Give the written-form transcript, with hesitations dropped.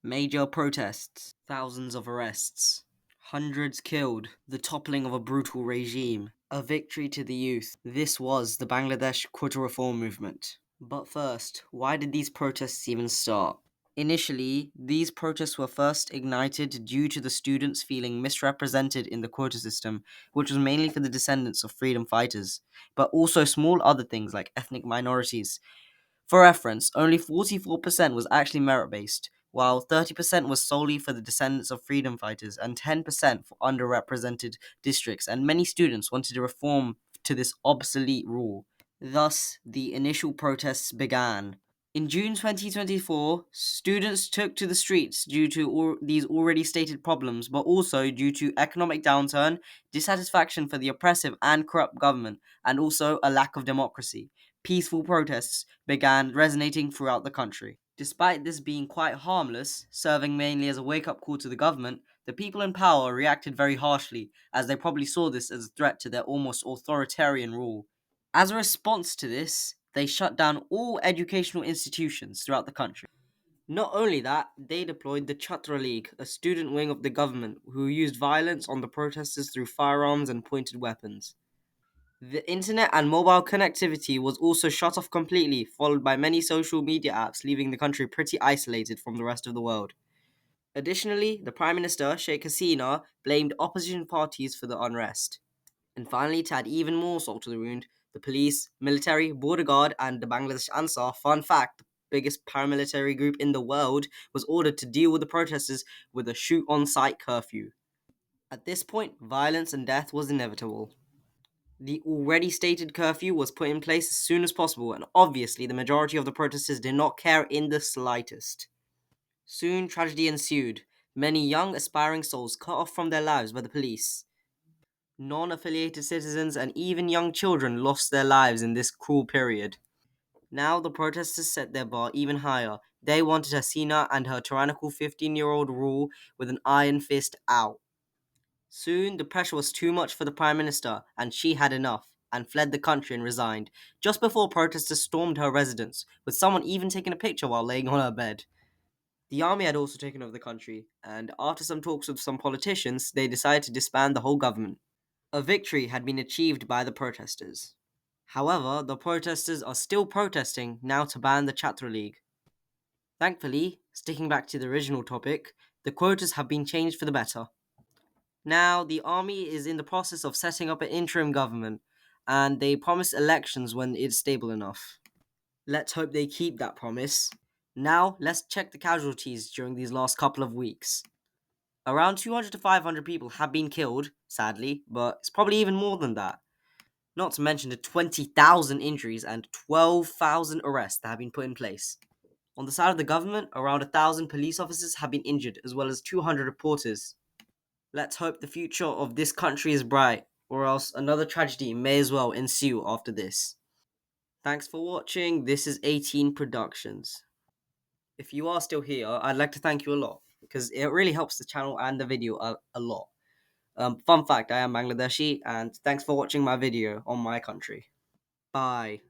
Major protests, thousands of arrests, hundreds killed, the toppling of a brutal regime, a victory to the youth. This was the Bangladesh Quota reform movement. But first, why did these protests even start? Initially, these protests were first ignited due to the students feeling misrepresented in the quota system, which was mainly for the descendants of freedom fighters, but also small other things like ethnic minorities. For reference, only 44% was actually merit based, while 30% was solely for the descendants of freedom fighters and 10% for underrepresented districts, and many students wanted to reform to this obsolete rule. Thus, the initial protests began. In June 2024, students took to the streets due to these already stated problems, but also due to economic downturn, dissatisfaction for the oppressive and corrupt government, and also a lack of democracy. Peaceful protests began resonating throughout the country. Despite this being quite harmless, serving mainly as a wake-up call to the government, the people in power reacted very harshly, as they probably saw this as a threat to their almost authoritarian rule. As a response to this, they shut down all educational institutions throughout the country. Not only that, they deployed the Chhatra League, a student wing of the government, who used violence on the protesters through firearms and pointed weapons. The internet and mobile connectivity was also shut off completely, followed by many social media apps, leaving the country pretty isolated from the rest of the world. Additionally, the Prime Minister, Sheikh Hasina, blamed opposition parties for the unrest. And finally, to add even more salt to the wound, the police, military, border guard, and the Bangladesh Ansar, fun fact, the biggest paramilitary group in the world, was ordered to deal with the protesters with a shoot on sight curfew. At this point, violence and death was inevitable. The already stated curfew was put in place as soon as possible, and obviously, the majority of the protesters did not care in the slightest. Soon, tragedy ensued. Many young, aspiring souls cut off from their lives by the police. Non-affiliated citizens and even young children lost their lives in this cruel period. Now the protesters set their bar even higher. They wanted Hasina and her tyrannical 15-year-old rule with an iron fist out. Soon the pressure was too much for the Prime Minister, and she had enough, and fled the country and resigned, just before protesters stormed her residence, with someone even taking a picture while laying on her bed. The army had also taken over the country, and after some talks with some politicians, they decided to disband the whole government. A victory had been achieved by the protesters. However, the protesters are still protesting now to ban the Chhatra League. Thankfully, sticking back to the original topic, the quotas have been changed for the better. Now, the army is in the process of setting up an interim government, and they promise elections when it's stable enough. Let's hope they keep that promise. Now, let's check the casualties during these last couple of weeks. Around 200 to 500 people have been killed, sadly, but it's probably even more than that. Not to mention the 20,000 injuries and 12,000 arrests that have been put in place. On the side of the government, around 1,000 police officers have been injured, as well as 200 reporters. Let's hope the future of this country is bright, or else another tragedy may as well ensue after this. Thanks for watching. This is 18 Productions. If you are still here, I'd like to thank you a lot, because it really helps the channel and the video a lot. Fun fact, I am Bangladeshi, and thanks for watching my video on my country. Bye.